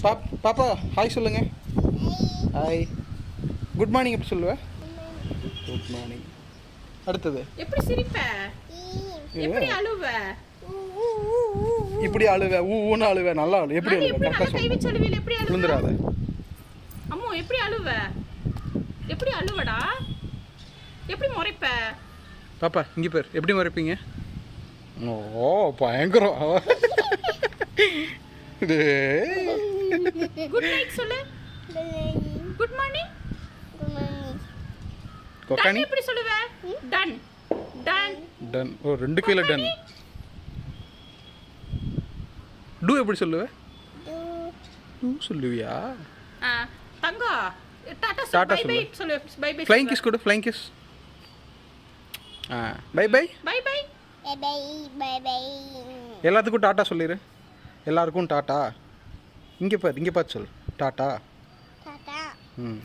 பாப்பா ஹாய் சொல்லுங்க. Hi. Good morning எப்படி சொல்லுவ? Good morning. அடுத்தது எப்படி சிரிப்ப? எப்படி அழுவ? இப்படி அழுவ, ஊன்னு அழுவ, நல்லா அழுவ. எப்படி அழுவ? கரெக்டா கை வச்சு அழுவீல எப்படி அழுவ? விழுந்துராத. அம்மோ எப்படி அழுவ? எப்படி அழுவடா? எப்படி முறைப்ப? பாப்பா இங்க பேர் எப்படி முறைப்பீங்க? ஓ பயங்கரம். குட் நைட் சொல்லு. Good morning. கொக்கானி எப்படி சொல்லுவ? Done done done. ஓ ரெண்டு கையில டன். டு எப்படி சொல்லுவ? டு சொல்லுவியா? தங்கா டாடா டாடா பை பை சொல்லு. Bye bye. ஃப்ளைங் கிஸ் கொடு. Flying kiss. Bye bye. Bye bye. Bye bye. எல்லாத்துக்கும் டாட்டா சொல்லிடு. எல்லாருக்கும் டாட்டா. இங்கே பார்த்து சொல்லு டாட்டா. டாடா. ம்